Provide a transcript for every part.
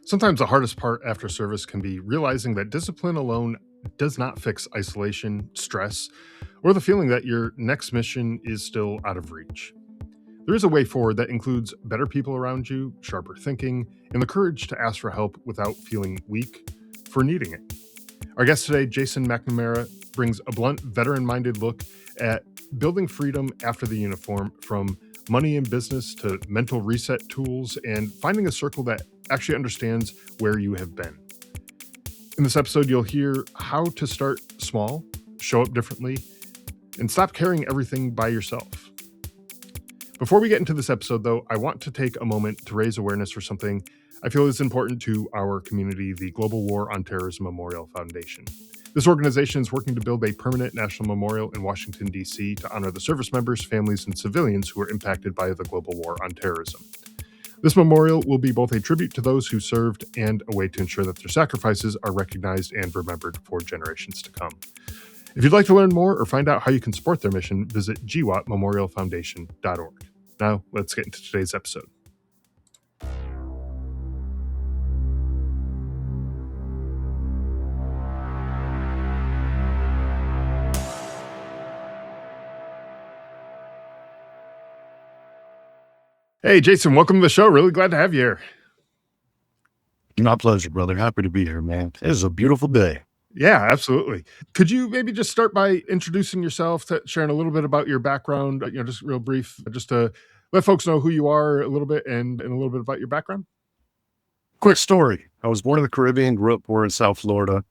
Sometimes the hardest part after service can be realizing that discipline alone does not fix isolation, stress, or the feeling that your next mission is still out of reach. There is a way forward that includes better people around you, sharper thinking, and the courage to ask for help without feeling weak for needing it. Our guest today, Jason McNamara, brings a blunt, veteran minded look at building freedom after the uniform, from money and business to mental reset tools and finding a circle that actually understands where you have been. In this episode, you'll hear how to start small, show up differently, and stop carrying everything by yourself. Before we get into this episode, though, I want to take a moment to raise awareness for something I feel is important to our community, the Global War on Terrorism Memorial Foundation. This organization is working to build a permanent national memorial in Washington, D.C. to honor the service members, families, and civilians who were impacted by the global war on terrorism. This memorial will be both a tribute to those who served and a way to ensure that their sacrifices are recognized and remembered for generations to come. If you'd like to learn more or find out how you can support their mission, visit gwatmemorialfoundation.org. Now, let's get into today's episode. Hey, Jason, welcome to the show. Really glad to have you here. My pleasure, brother. Happy to be here, man. It is a beautiful day. Yeah, absolutely. Could you maybe just start by introducing yourself, sharing a little bit about your background, just real brief, just to let folks know who you are a little bit and a little bit about your background? Quick story. I was born in the Caribbean, grew up poor in South Florida.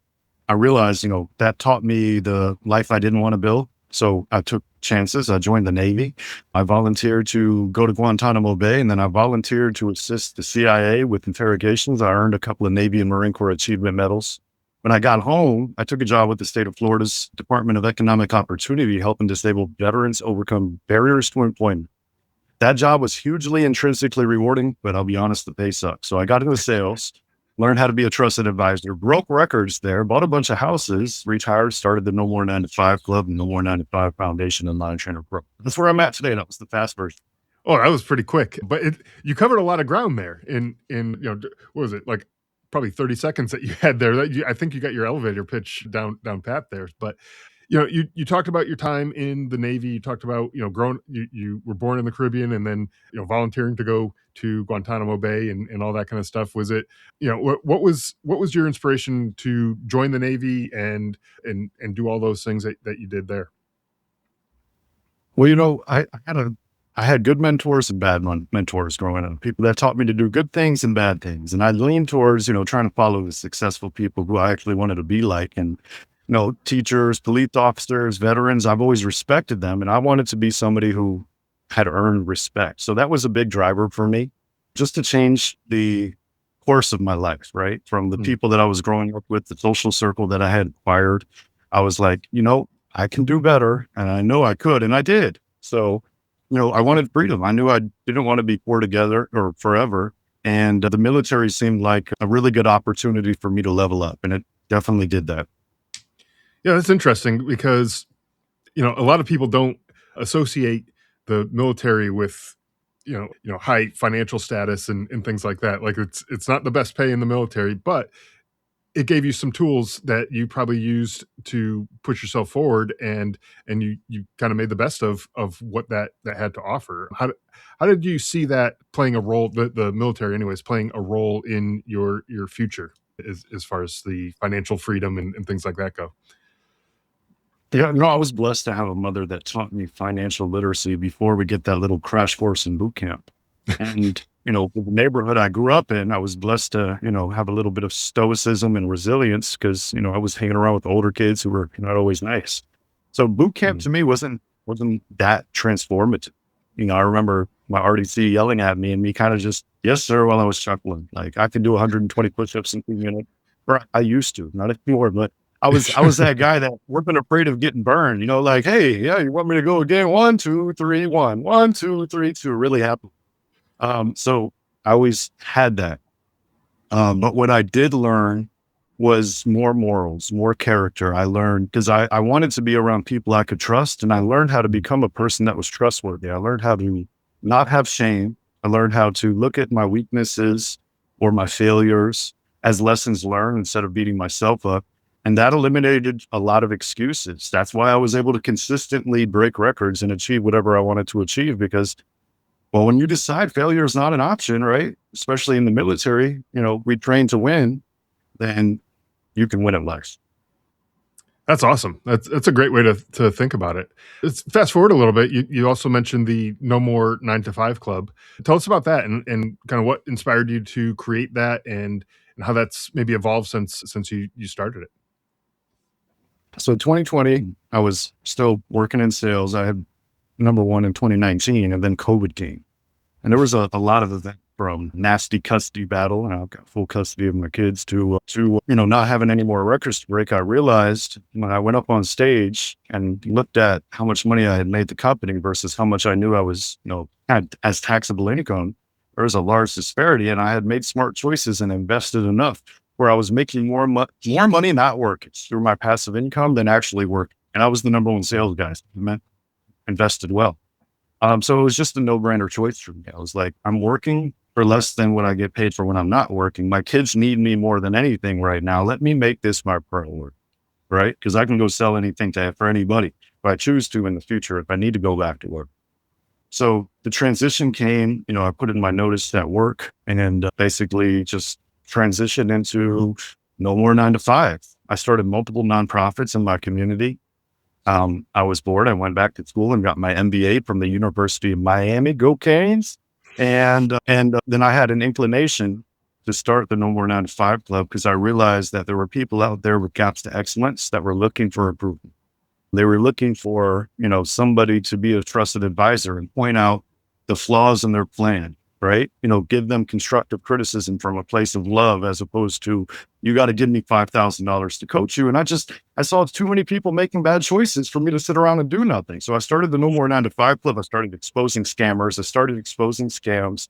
I realized, that taught me the life I didn't want to build. So I took chances. I joined the Navy. I volunteered to go to Guantanamo Bay, and then I volunteered to assist the CIA with interrogations. I earned a couple of Navy and Marine Corps Achievement Medals. When I got home, I took a job with the state of Florida's Department of Economic Opportunity, helping disabled veterans overcome barriers to employment. That job was hugely intrinsically rewarding, but I'll be honest, the pay sucked. So I got into sales, learned how to be a trusted advisor, broke records there, bought a bunch of houses, retired, started the No More 9 to 5 Club and No More 9 to 5 Foundation and Line Trainer Pro. That's where I'm at today. That was the fast version. Oh, that was pretty quick, but you covered a lot of ground there in what was it, like probably 30 seconds that you had there. I think you got your elevator pitch down pat there, but you talked about your time in the Navy. You talked about, you were born in the Caribbean and then, volunteering to go to Guantanamo Bay and all that kind of stuff. Was it, what was your inspiration to join the Navy and do all those things that you did there? Well, I had good mentors and bad mentors growing up, people that taught me to do good things and bad things. And I leaned towards, trying to follow the successful people who I actually wanted to be like. And, teachers, police officers, veterans, I've always respected them. And I wanted to be somebody who had earned respect. So that was a big driver for me, just to change the course of my life, right? From the people that I was growing up with, the social circle that I had acquired. I was like, I can do better. And I know I could. And I did. So, I wanted freedom. I knew I didn't want to be poor together or forever. And the military seemed like a really good opportunity for me to level up. And it definitely did that. Yeah, that's interesting because, a lot of people don't associate the military with, high financial status and things like that. Like it's not the best pay in the military, but it gave you some tools that you probably used to push yourself forward, and you kind of made the best of what that had to offer. How did you see that playing a role, the military anyways, playing a role in your future as far as the financial freedom and things like that go? Yeah, I was blessed to have a mother that taught me financial literacy before we get that little crash course in boot camp. And, the neighborhood I grew up in, I was blessed to, have a little bit of stoicism and resilience because, I was hanging around with older kids who were not always nice. So boot camp to me wasn't that transformative. I remember my RDC yelling at me and me kind of just, yes, sir, while I was chuckling. Like I could do 120 push-ups in 2 minutes. Or I used to, not anymore, but I was that guy that wasn't afraid of getting burned, like, hey, yeah, you want me to go again? 1, 2, 3, 1, 1, 2, 3, 2, really happy. So I always had that. But what I did learn was more morals, more character. I learned because I wanted to be around people I could trust. And I learned how to become a person that was trustworthy. I learned how to not have shame. I learned how to look at my weaknesses or my failures as lessons learned instead of beating myself up. And that eliminated a lot of excuses. That's why I was able to consistently break records and achieve whatever I wanted to achieve. Because, well, when you decide failure is not an option, right? Especially in the military, we train to win, then you can win at life. That's awesome. That's a great way to think about it. Let's fast forward a little bit. You also mentioned the No More 9 to 5 Club. Tell us about that and kind of what inspired you to create that and how that's maybe evolved since you started it. So 2020, I was still working in sales. I had number one in 2019, and then COVID came. And there was a lot of events, from nasty custody battle, and I've got full custody of my kids, to not having any more records to break. I realized when I went up on stage and looked at how much money I had made the company versus how much I knew I was, had as taxable income, there was a large disparity, and I had made smart choices and invested enough where I was making more money not working through my passive income than actually working. And I was the number one sales guy. I invested well. So it was just a no-brainer choice for me. I was like, I'm working for less than what I get paid for when I'm not working. My kids need me more than anything right now. Let me make this my priority, right? Because I can go sell anything for anybody if I choose to in the future, if I need to go back to work. So the transition came, I put in my notice at work and basically just transitioned into no more 9 to 5. I started multiple nonprofits in my community. I was bored. I went back to school and got my MBA from the University of Miami. Go Canes! And then I had an inclination to start the No More 9 to 5 Club because I realized that there were people out there with gaps to excellence that were looking for improvement. They were looking for, somebody to be a trusted advisor and point out the flaws in their plan, right? Give them constructive criticism from a place of love, as opposed to, you got to give me $5,000 to coach you. And I saw too many people making bad choices for me to sit around and do nothing. So I started the No More 9 to 5 Club. I started exposing scammers. I started exposing scams.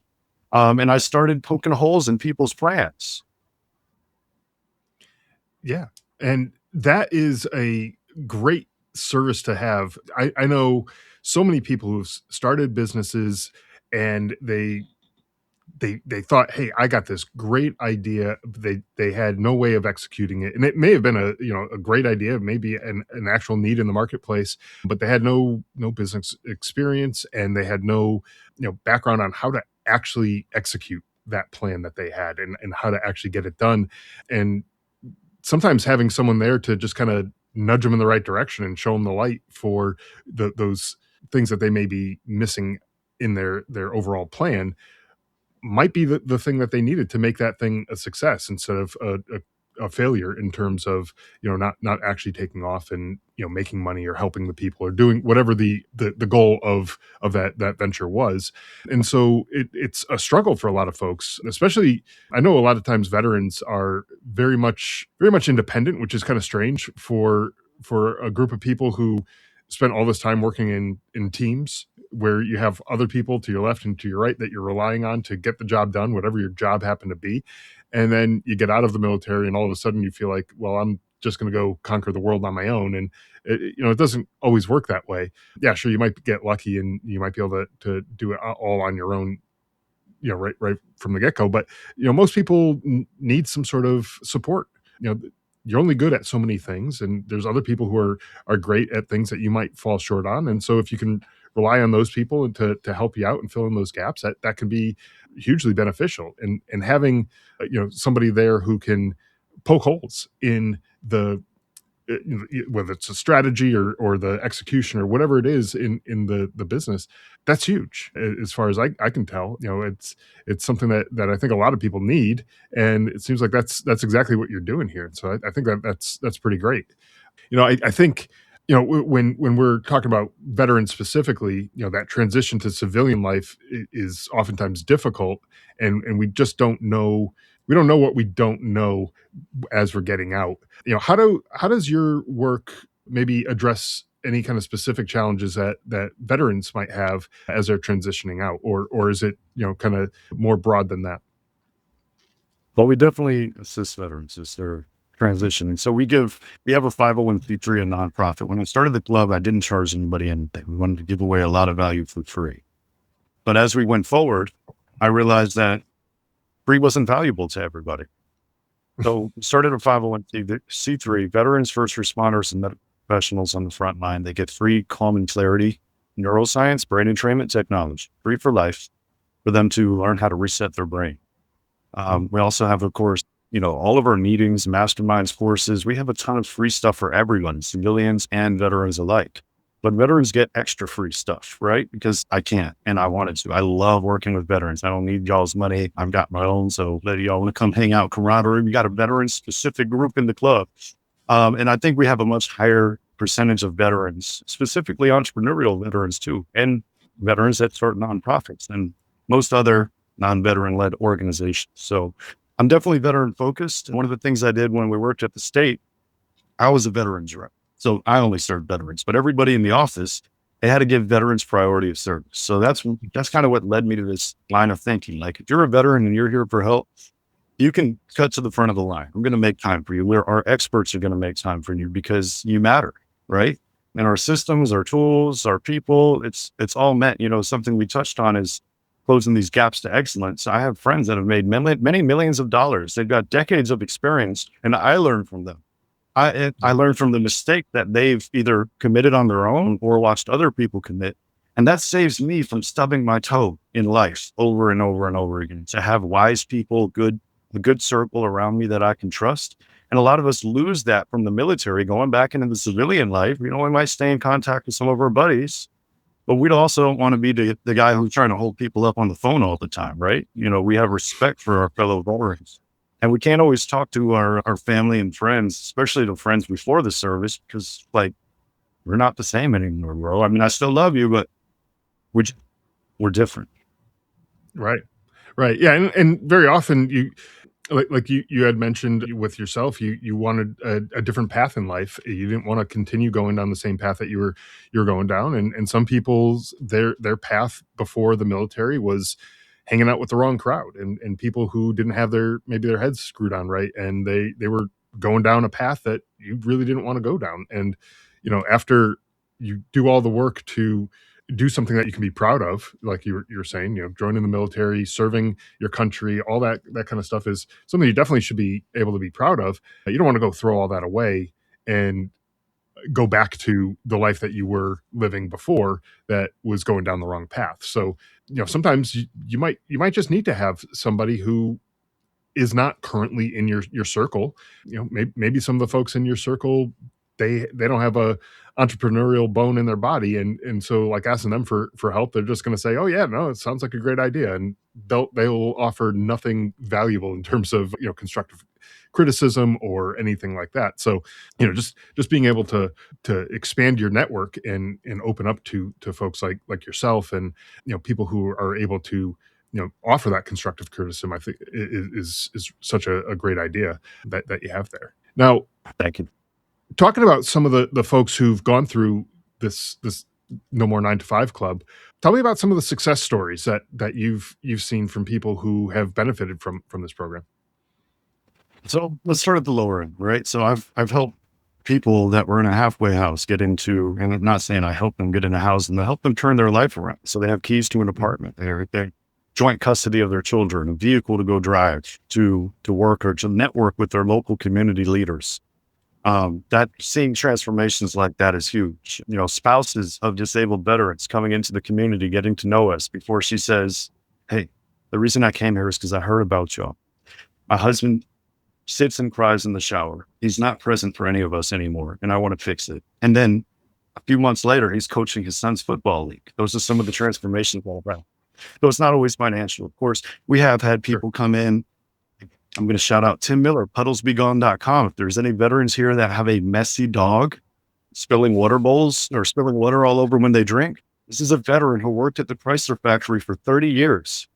And I started poking holes in people's plans. Yeah. And that is a great service to have. I know so many people who've started businesses and they thought, hey, I got this great idea. They had no way of executing it, and it may have been a great idea, maybe an actual need in the marketplace, but they had no business experience, and they had no background on how to actually execute that plan that they had and how to actually get it done. And sometimes having someone there to just kind of nudge them in the right direction and show them the light for those things that they may be missing in their overall plan might be the thing that they needed to make that thing a success instead of a failure in terms of not actually taking off and making money or helping the people or doing whatever the goal of that venture was. And so it's a struggle for a lot of folks, especially. I know a lot of times veterans are very much independent, which is kind of strange for a group of people who spent all this time working in teams where you have other people to your left and to your right that you're relying on to get the job done, whatever your job happened to be. And then you get out of the military and all of a sudden you feel like, well, I'm just going to go conquer the world on my own. And it doesn't always work that way. Yeah, sure. You might get lucky and you might be able to do it all on your own, right from the get-go. But, most people need some sort of support. You're only good at so many things, and there's other people who are great at things that you might fall short on. And so if you can rely on those people and to help you out and fill in those gaps, that can be hugely beneficial. And having somebody there who can poke holes in the whether it's a strategy or the execution or whatever it is in the business, that's huge as far as I can tell. It's something that I think a lot of people need, and it seems like that's exactly what you're doing here. So I think that's pretty great. I think when we're talking about veterans specifically, that transition to civilian life is oftentimes difficult, and we just don't know. We don't know what we don't know as we're getting out. How does your work maybe address any kind of specific challenges that veterans might have as they're transitioning out, or is it kind of more broad than that? But we definitely assist veterans as they're transitioning. So we have a 501(c)(3), a nonprofit. When I started the club, I didn't charge anybody anything. We wanted to give away a lot of value for free. But as we went forward, I realized that free wasn't valuable to everybody. So we started a 501c3, veterans, first responders, and medical professionals on the front line. They get free calm and clarity, neuroscience, brain entrainment technology, free for life, for them to learn how to reset their brain. We also have, of course, all of our meetings, masterminds, courses. We have a ton of free stuff for everyone, civilians and veterans alike. But veterans get extra free stuff, right? Because I can't and I wanted to. I love working with veterans. I don't need y'all's money. I've got my own. So let y'all want to come hang out, camaraderie. We got a veteran specific group in the club. And I think we have a much higher percentage of veterans, specifically entrepreneurial veterans too, and veterans that start nonprofits than most other non-veteran led organizations. So I'm definitely veteran focused. One of the things I did when we worked at the state, I was a veterans rep. So I only served veterans, but everybody in the office, they had to give veterans priority of service. So that's kind of what led me to this line of thinking. Like, if you're a veteran and you're here for help, you can cut to the front of the line. I'm going to make time for you. Our experts are going to make time for you because you matter, right? And our systems, our tools, our people, it's all meant, something we touched on is closing these gaps to excellence. I have friends that have made many millions of dollars. They've got decades of experience, and I learn from them. I learned from the mistake that they've either committed on their own or watched other people commit. And that saves me from stubbing my toe in life over and over and over again. To have wise people, a good circle around me that I can trust. And a lot of us lose that from the military, going back into the civilian life. We might stay in contact with some of our buddies, but we'd also want to be the guy who's trying to hold people up on the phone all the time, right? We have respect for our fellow veterans. And we can't always talk to our family and friends, especially the friends before the service, because we're not the same anymore, bro. I mean, I still love you, but we're different. Right. Yeah. And very often you had mentioned with yourself, you wanted a different path in life. You didn't want to continue going down the same path that you were going down. And some people's, their path before the military was hanging out with the wrong crowd and people who didn't have maybe their heads screwed on right. And they were going down a path that you really didn't want to go down. And, after you do all the work to do something that you can be proud of, like you're saying, joining the military, serving your country, all that kind of stuff is something you definitely should be able to be proud of. You don't want to go throw all that away and go back to the life that you were living before that was going down the wrong path. So, sometimes you might just need to have somebody who is not currently in your circle. Maybe some of the folks in your circle, they don't have a entrepreneurial bone in their body. And so like asking them for help, they're just going to say, oh yeah, no, it sounds like a great idea. And they will offer nothing valuable in terms of, constructive criticism or anything like that. So, just being able to expand your network and open up to folks like yourself and, people who are able to, offer that constructive criticism, I think is such a great idea that you have there. Now, Thank you. Talking about some of the folks who've gone through this No More 9-to-5 Club, tell me about some of the success stories that you've seen from people who have benefited from this program. So let's start at the lower end, right? So I've helped people that were in a halfway house get into, and I'm not saying I help them get in a house, and I help them turn their life around. So they have keys to an apartment, they joint custody of their children, a vehicle to go drive to work or to network with their local community leaders. That seeing transformations like that is huge. Spouses of disabled veterans coming into the community, getting to know us before she says, hey, the reason I came here is because I heard about y'all. My husband sits and cries in the shower. He's not present for any of us anymore, and I want to fix it. And then a few months later, he's coaching his son's football league. Those are some of the transformations all around. So it's not always financial. Of course, we have had people come in. I'm going to shout out Tim Miller, puddlesbegone.com. If there's any veterans here that have a messy dog spilling water bowls or spilling water all over when they drink, this is a veteran who worked at the Chrysler factory for 30 years.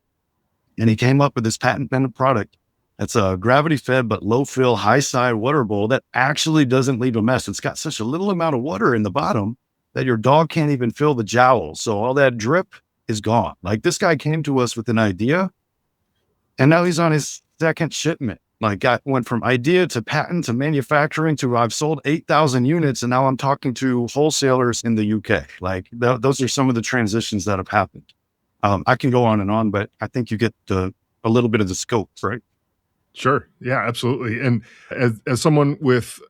And he came up with this patent pending product. That's a gravity fed, but low fill, high side water bowl that actually doesn't leave a mess. It's got such a little amount of water in the bottom that your dog can't even fill the jowl. So all that drip is gone. Like, this guy came to us with an idea and now he's on his second shipment. Went from idea to patent to manufacturing to I've sold 8,000 units and now I'm talking to wholesalers in the UK. Those are some of the transitions that have happened. I can go on and on, but I think you get the a little bit of the scope, right? Sure. Yeah, absolutely. And as someone with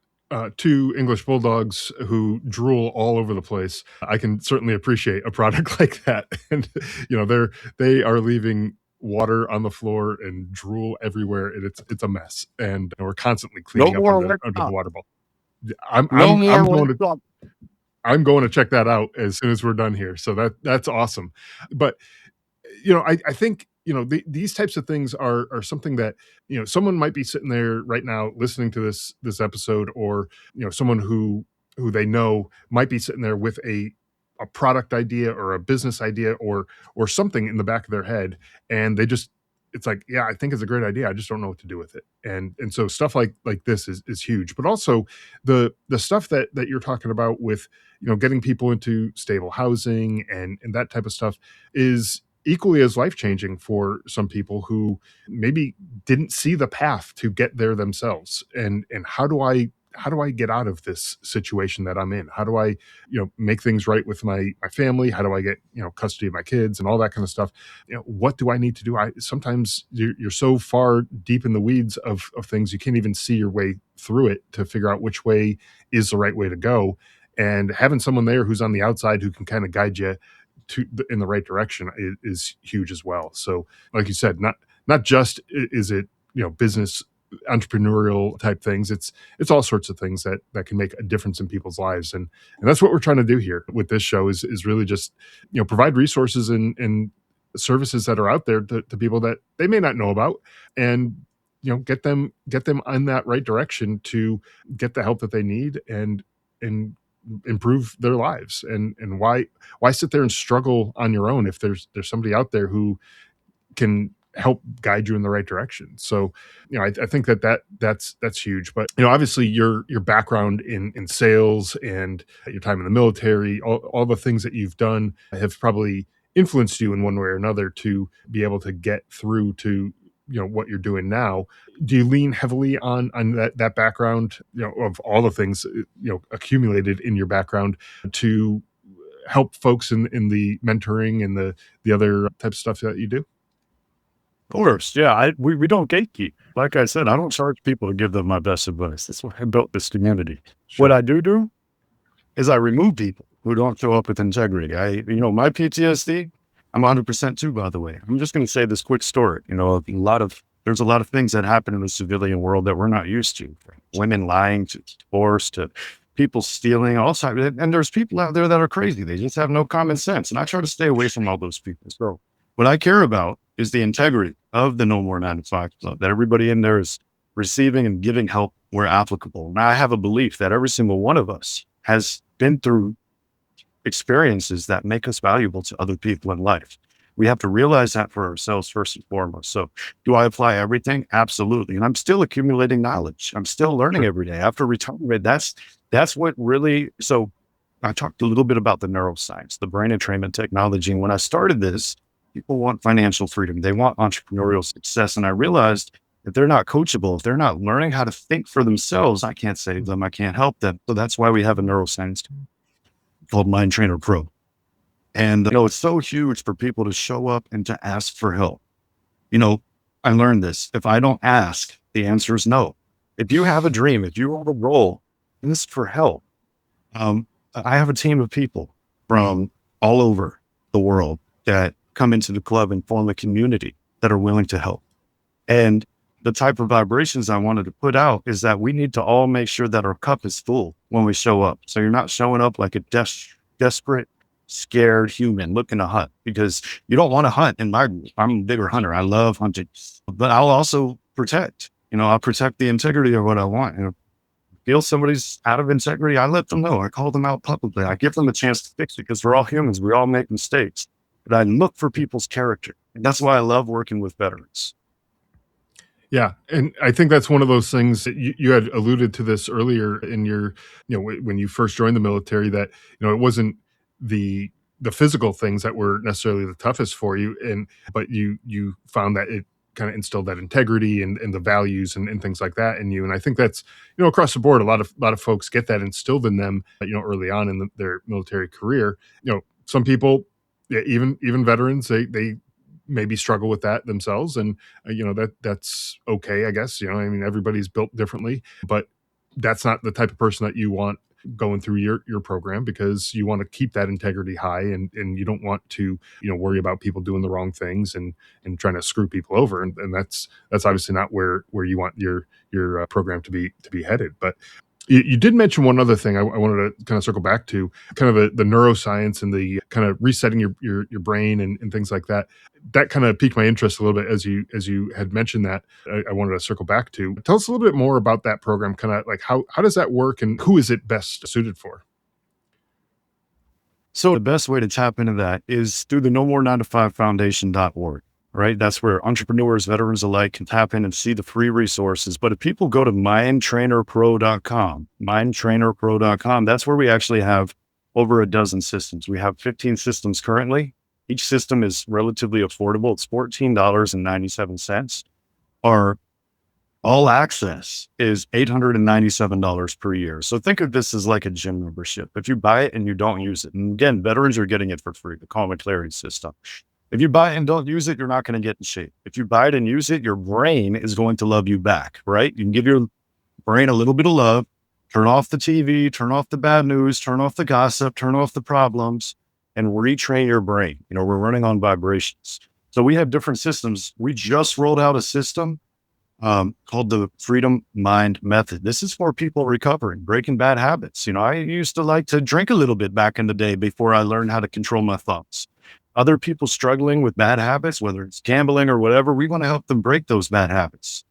two English bulldogs who drool all over the place, I can certainly appreciate a product like that. And they are leaving water on the floor and drool everywhere, and it's a mess. And we're constantly No cleaning up more under the laptop. water bowl. I'm No I'm more I'm going to laptop. I'm going to check that out as soon as we're done here. So that's awesome. But I think these types of things are something that someone might be sitting there right now listening to this episode, or someone who they know might be sitting there with a product idea or a business idea or something in the back of their head, and it's like, yeah, I think it's a great idea. I just don't know what to do with it. And so stuff like this is huge. But also the stuff that you're talking about with getting people into stable housing and that type of stuff is equally as life changing for some people who maybe didn't see the path to get there themselves. And how do I get out of this situation that I'm in? How do I make things right with my family? How do I get custody of my kids and all that kind of stuff? What do I need to do? I Sometimes you're so far deep in the weeds of things, you can't even see your way through it to figure out which way is the right way to go. And having someone there who's on the outside who can kind of guide you in the right direction is huge as well. So, like you said, not just is it business entrepreneurial type things. It's all sorts of things that can make a difference in people's lives, and that's what we're trying to do here with this show is really just provide resources and services that are out there to people that they may not know about, and get them on that right direction to get the help that they need and improve their lives. And why sit there and struggle on your own if there's somebody out there who can help guide you in the right direction. So I think that's huge. But obviously your background in sales and your time in the military, all the things that you've done have probably influenced you in one way or another to be able to get through to what you're doing now. Do you lean heavily on that background, of all the things accumulated in your background to help folks in the mentoring and the other type of stuff that you do? Of course, yeah. We don't gatekeep. Like I said, I don't charge people to give them my best advice. That's why I built this community. What Sure. I do is I remove people who don't show up with integrity. My PTSD, I'm 100% too, by the way. I'm just going to say this quick story. There's a lot of things that happen in the civilian world that we're not used to. From women lying to divorce to people stealing, all sorts. And there's people out there that are crazy. They just have no common sense. And I try to stay away from all those people. So what I care about is the integrity of the No More 9 to 5 Club, that everybody in there is receiving and giving help where applicable. And I have a belief that every single one of us has been through experiences that make us valuable to other people in life. We have to realize that for ourselves first and foremost. So do I apply everything? Absolutely. And I'm still accumulating knowledge. I'm still learning Sure. every day. After retirement, that's what really, so I talked a little bit about the neuroscience, the brain entrainment technology. And when I started this, people want financial freedom. They want entrepreneurial success. And I realized if they're not coachable, if they're not learning how to think for themselves, I can't save them. I can't help them. So that's why we have a neuroscience called Mind Trainer Pro. And, it's so huge for people to show up and to ask for help. I learned this. If I don't ask, the answer is no. If you have a dream, if you have a goal, ask for help. I have a team of people from all over the world that come into the club and form a community that are willing to help. And the type of vibrations I wanted to put out is that we need to all make sure that our cup is full when we show up. So you're not showing up like a desperate, scared human looking to hunt, because you don't want to hunt in my group. I'm a bigger hunter. I love hunting, but I'll also protect. I'll protect the integrity of what I want. Feel somebody's out of integrity, I let them know. I call them out publicly. I give them a chance to fix it, because we're all humans. We all make mistakes. But I look for people's character. And that's why I love working with veterans. Yeah, and I think that's one of those things that you had alluded to this earlier in your, when you first joined the military, that it wasn't the physical things that were necessarily the toughest for you, but you found that it kind of instilled that integrity and the values and things like that in you. And I think that's across the board, a lot of folks get that instilled in them, early on in their military career. Some people, yeah, even veterans, they maybe struggle with that themselves, and that's okay, I guess. I mean, everybody's built differently, but that's not the type of person that you want going through your program, because you want to keep that integrity high, and you don't want to worry about people doing the wrong things and trying to screw people over, and that's obviously not where you want your program to be headed. But you did mention one other thing I wanted to kind of circle back to, kind of the neuroscience and the kind of resetting your brain and things like that. That kind of piqued my interest a little bit as you had mentioned that. I wanted to circle back to. Tell us a little bit more about that program, kind of like how does that work and who is it best suited for? So the best way to tap into that is through the no more 9 to 5 foundation.org, right? That's where entrepreneurs, veterans alike can tap in and see the free resources. But if people go to mindtrainerpro.com, that's where we actually have over a dozen systems. We have 15 systems currently. Each system is relatively affordable. It's $14.97. Our all access is $897 per year. So think of this as like a gym membership. If you buy it and you don't use it, and again, veterans are getting it for free, the Common Clarity System. If you buy it and don't use it, you're not going to get in shape. If you buy it and use it, your brain is going to love you back, right? You can give your brain a little bit of love, turn off the TV, turn off the bad news, turn off the gossip, turn off the problems, and retrain your brain. We're running on vibrations. So we have different systems. We just rolled out a system called the Freedom Mind Method. This is for people recovering, breaking bad habits. I used to like to drink a little bit back in the day before I learned how to control my thoughts. Other people struggling with bad habits, whether it's gambling or whatever, we want to help them break those bad habits.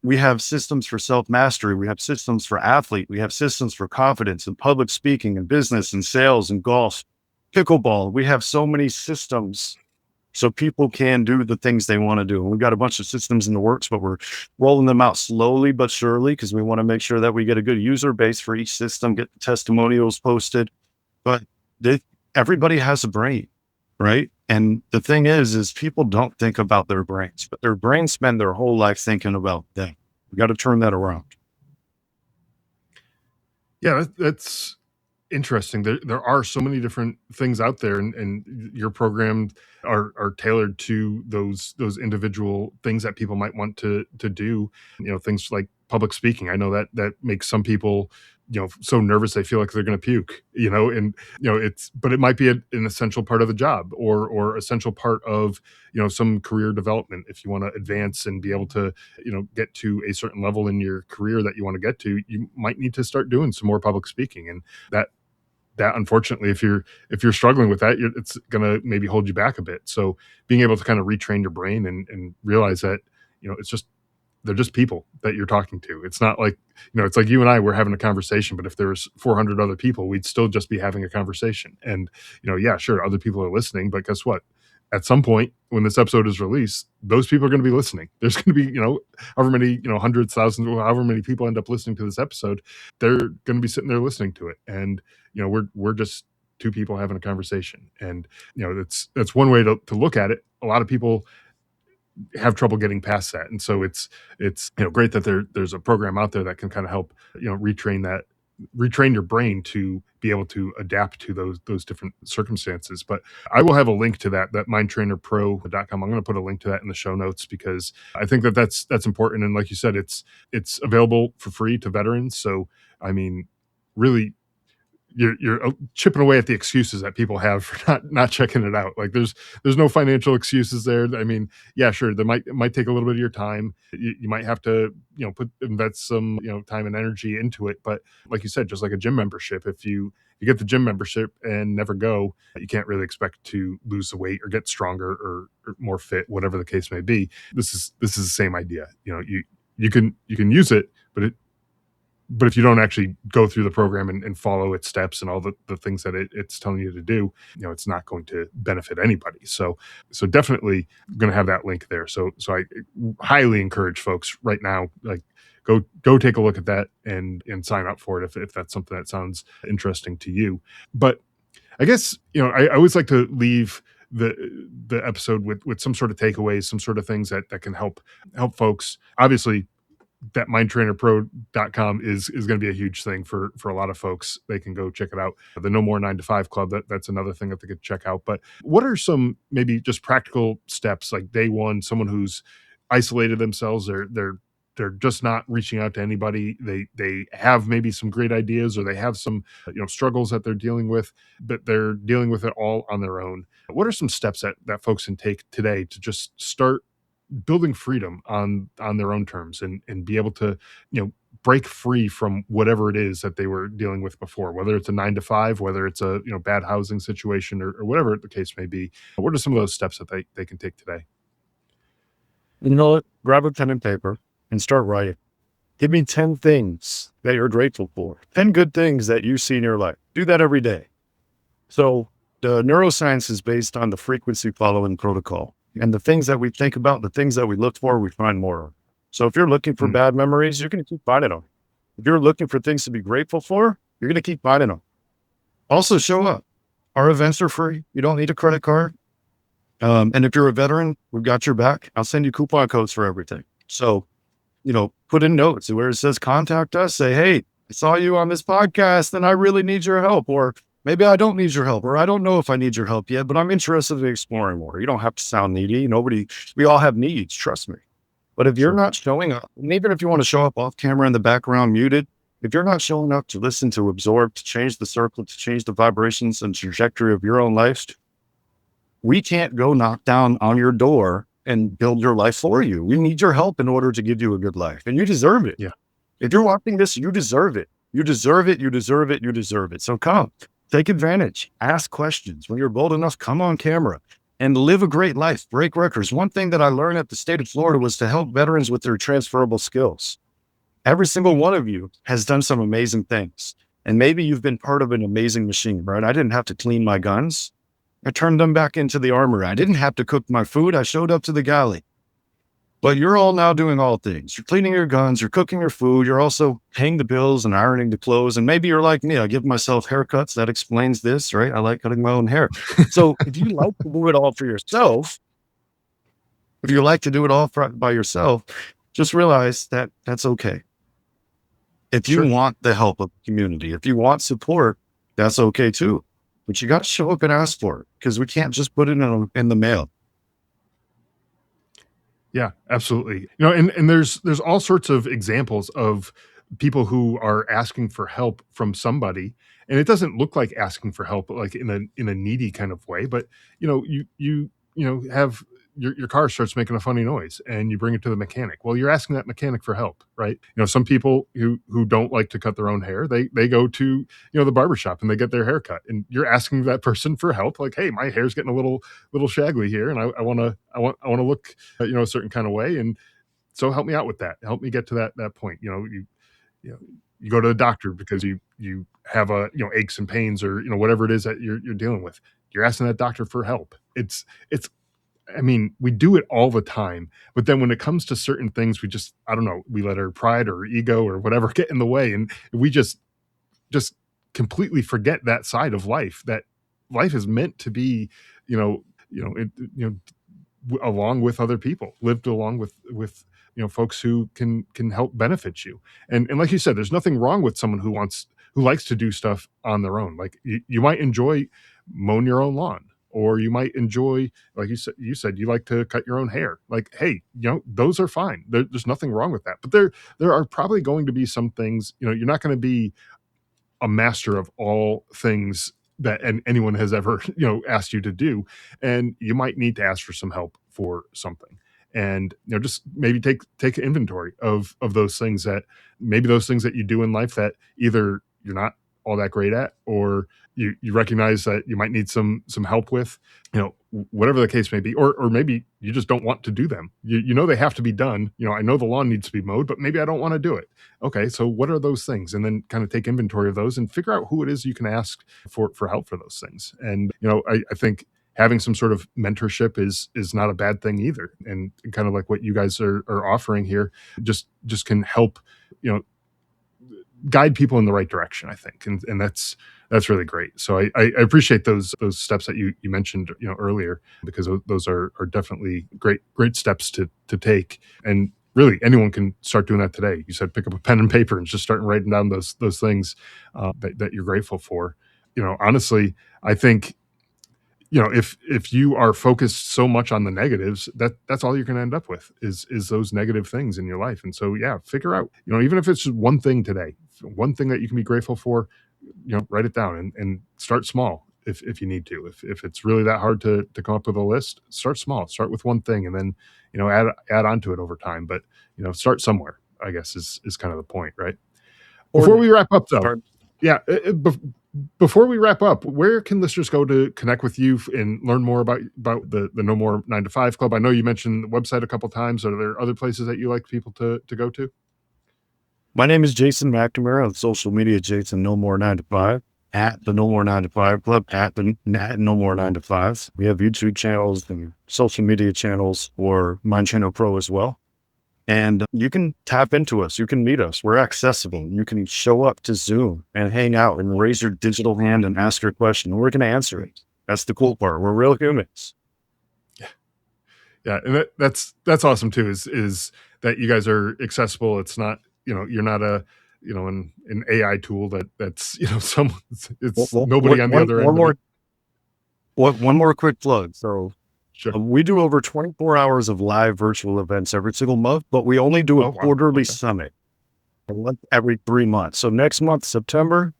We have systems for self-mastery. We have systems for athlete. We have systems for confidence and public speaking and business and sales and golf, pickleball. We have so many systems so people can do the things they want to do. And we've got a bunch of systems in the works, but we're rolling them out slowly but surely because we want to make sure that we get a good user base for each system, get the testimonials posted. But everybody has a brain, right? And the thing is people don't think about their brains, but their brains spend their whole life thinking about them. We got to turn that around. Yeah, that's interesting. There are so many different things out there, and your programs are tailored to those individual things that people might want to do. Things like public speaking. I know that makes some people so nervous they feel like they're going to puke. And but it might be an essential part of the job, or essential part of some career development. If you want to advance and be able to get to a certain level in your career that you want to get to, you might need to start doing some more public speaking. And that unfortunately, if you're struggling with that, it's going to maybe hold you back a bit. So being able to kind of retrain your brain and realize that they're just people that you're talking to. It's not like it's like you and I were having a conversation, but if there's 400 other people, we'd still just be having a conversation. And yeah, sure, other people are listening, but guess what? At some point when this episode is released, those people are going to be listening. There's going to be however many hundreds, thousands, however many people end up listening to this episode, they're going to be sitting there listening to it. And we're just two people having a conversation. And that's one way to look at it. A lot of people have trouble getting past that, and so it's great that there's a program out there that can kind of help retrain your brain to be able to adapt to those different circumstances. But I will have a link to that mindtrainerpro.com. I'm going to put a link to that in the show notes, because I think that's important. And like you said, it's available for free to veterans. So I mean, really, you're chipping away at the excuses that people have for not checking it out. Like there's no financial excuses there. I mean, yeah, sure, it might take a little bit of your time. You might have to invest some time and energy into it. But like you said, just like a gym membership, if you get the gym membership and never go, you can't really expect to lose the weight or get stronger or more fit, whatever the case may be. This is the same idea. You can use it, but if you don't actually go through the program and follow its steps and all the things that it's telling you to do, it's not going to benefit anybody. So definitely going to have that link there. So I highly encourage folks right now, like go take a look at that and sign up for it if that's something that sounds interesting to you. But I guess, I always like to leave the episode with some sort of takeaways, some sort of things that can help folks. Obviously, that mindtrainerpro.com is going to be a huge thing for a lot of folks. They can go check it out. The No More 9 to 5 Club, that's another thing that they could check out. But what are some maybe just practical steps, like day one, someone who's isolated themselves, they're just not reaching out to anybody. They have maybe some great ideas, or they have some struggles that they're dealing with, but they're dealing with it all on their own. What are some steps that folks can take today to just start building freedom on their own terms, and be able to break free from whatever it is that they were dealing with before, whether it's a 9 to 5, whether it's a bad housing situation, or whatever the case may be? What are some of those steps that they can take today? You know what? Grab a pen and paper and start writing. Give me 10 things that you're grateful for, 10 good things that you see in your life. Do that every day. So the neuroscience is based on the frequency following protocol. And the things that we think about, the things that we look for, we find more of. So if you're looking for bad memories, you're going to keep finding them. If you're looking for things to be grateful for, you're going to keep finding them. Also, show up. Our events are free. You don't need a credit card. And if you're a veteran, we've got your back. I'll send you coupon codes for everything. So, put in notes where it says contact us. Say, hey, I saw you on this podcast and I really need your help. Or maybe I don't need your help, or I don't know if I need your help yet, but I'm interested in exploring more. You don't have to sound needy. We all have needs, trust me. But if you're not showing up, and even if you want to show up off camera in the background, muted, if you're not showing up to listen, to absorb, to change the circle, to change the vibrations and trajectory of your own life, we can't go knock down on your door and build your life for you. We need your help in order to give you a good life, and you deserve it. Yeah. If you're watching this, you deserve it. You deserve it. You deserve it. You deserve it. So come. Take advantage, ask questions. When you're bold enough, come on camera and live a great life, break records. One thing that I learned at the state of Florida was to help veterans with their transferable skills. Every single one of you has done some amazing things. And maybe you've been part of an amazing machine, right? I didn't have to clean my guns. I turned them back into the armory. I didn't have to cook my food. I showed up to the galley. But you're all now doing all things. You're cleaning your guns, you're cooking your food, you're also paying the bills and ironing the clothes. And maybe you're like me, I give myself haircuts. That explains this, right? I like cutting my own hair. So if you like to do it all for yourself, by yourself, just realize that that's okay. If you want the help of the community, if you want support, that's okay too. But you got to show up and ask for it, because we can't just put it in the mail. Yeah, absolutely. And there's all sorts of examples of people who are asking for help from somebody, and it doesn't look like asking for help like in a needy kind of way, but you have your car starts making a funny noise and you bring it to the mechanic. Well, you're asking that mechanic for help, right? Some people who don't like to cut their own hair, they go to the barbershop and they get their hair cut, and you're asking that person for help, like, hey, my hair's getting a little shaggly here, and I want to look a certain kind of way, and so help me out with that. Help me get to that point. You go to the doctor because you have aches and pains, or whatever it is that you're dealing with. You're asking that doctor for help. It's I mean, we do it all the time, but then when it comes to certain things, I don't know, we let our pride or ego or whatever get in the way, and we just completely forget that side of life. That life is meant to be, along with other people, lived along with folks who can help benefit you. And like you said, there's nothing wrong with someone who likes to do stuff on their own. Like you might enjoy mowing your own lawn, or you might enjoy, like you said you like to cut your own hair. Like, hey, those are fine. There's nothing wrong with that. But there are probably going to be some things, you're not going to be a master of all things that anyone has ever asked you to do, and you might need to ask for some help for something. And just maybe take inventory of those things, that maybe those things that you do in life that either you're not all that great at, or you recognize that you might need some help with, whatever the case may be, or maybe you just don't want to do them. They have to be done. I know the lawn needs to be mowed, but maybe I don't want to do it. Okay, so what are those things? And then kind of take inventory of those and figure out who it is you can ask for help for those things. And I think having some sort of mentorship is not a bad thing either. And kind of like what you guys are offering here, just can help guide people in the right direction, I think. And that's really great. So I appreciate those steps that you mentioned earlier, because those are definitely great steps to take. And really anyone can start doing that today. You said pick up a pen and paper and just start writing down those things that you're grateful for. Honestly, I think if you are focused so much on the negatives, that's all you're going to end up with is those negative things in your life. And so, yeah, figure out, even if it's just one thing today, one thing that you can be grateful for, write it down and start small if you need to. If it's really that hard to come up with a list, start small. Start with one thing and then, add on to it over time. But, start somewhere, I guess is kind of the point, right? Before we wrap up, though, yeah, before we wrap up, where can listeners go to connect with you and learn more about the No More 9 to 5 Club? I know you mentioned the website a couple times. Are there other places that you like people to go to? My name is Jason McNamara on social media, Jason No More 9 to 5, at the No More 9 to 5 Club, at No More 9 to 5s. We have YouTube channels and social media channels for Mind Channel Pro as well. And you can tap into us. You can meet us. We're accessible. You can show up to Zoom and hang out and raise your digital hand and ask your question. We're going to answer it. That's the cool part. We're real humans. Yeah. And that's awesome too, is that you guys are accessible. It's not, you're not an AI tool that's, it's nobody on the other end. One more quick plug. So sure. We do over 24 hours of live virtual events every single month, but we only do a quarterly summit every 3 months. So next month, September,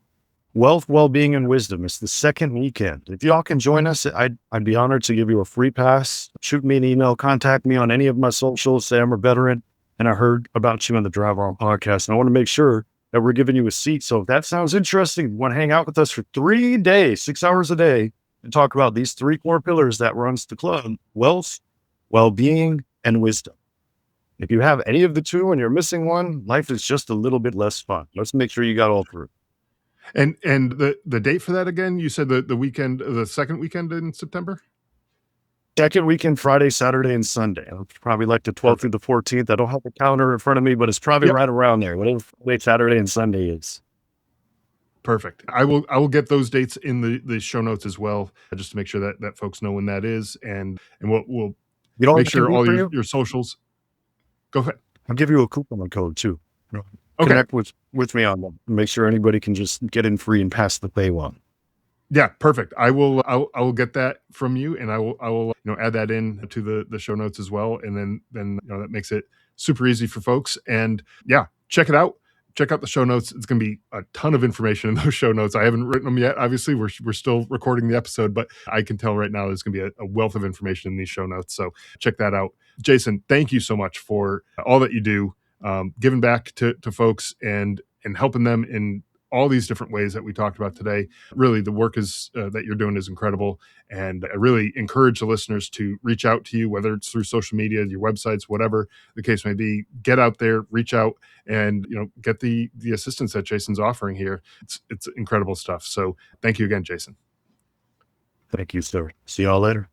Wealth, Wellbeing, and Wisdom. It's the second weekend. If y'all can join us, I'd be honored to give you a free pass. Shoot me an email, contact me on any of my socials, say I'm a veteran, and I heard about you on the Drive On podcast. And I want to make sure that we're giving you a seat. So if that sounds interesting, you want to hang out with us for 3 days, 6 hours a day, and talk about these 3 core pillars that runs the club: wealth, well-being, and wisdom. If you have any of the two and you're missing one, life is just a little bit less fun. Let's make sure you got all 3. And the date for that again, you said the weekend, the second weekend in September? Second weekend, Friday, Saturday, and Sunday. It's probably like the 12th through the 14th. I don't have the calendar in front of me, but it's probably right around there, whatever Friday, Saturday, and Sunday is. Perfect. I will get those dates in the show notes as well, just to make sure that folks know when that is, and we'll make sure all your socials. Go ahead. I'll give you a coupon code too. Connect with me on them. Make sure anybody can just get in free and pass the pay one. Yeah, perfect. I will get that from you, and I will add that in to the show notes as well, and then that makes it super easy for folks. And yeah, check it out. Check out the show notes. It's going to be a ton of information in those show notes. I haven't written them yet. Obviously, we're still recording the episode, but I can tell right now there's going to be a wealth of information in these show notes. So check that out. Jason, thank you so much for all that you do, giving back to folks and helping them in all these different ways that we talked about today. Really, the work that you're doing is incredible. And I really encourage the listeners to reach out to you, whether it's through social media, your websites, whatever the case may be. Get out there, reach out, and get the assistance that Jason's offering here. It's incredible stuff. So thank you again, Jason. Thank you, sir. See y'all later.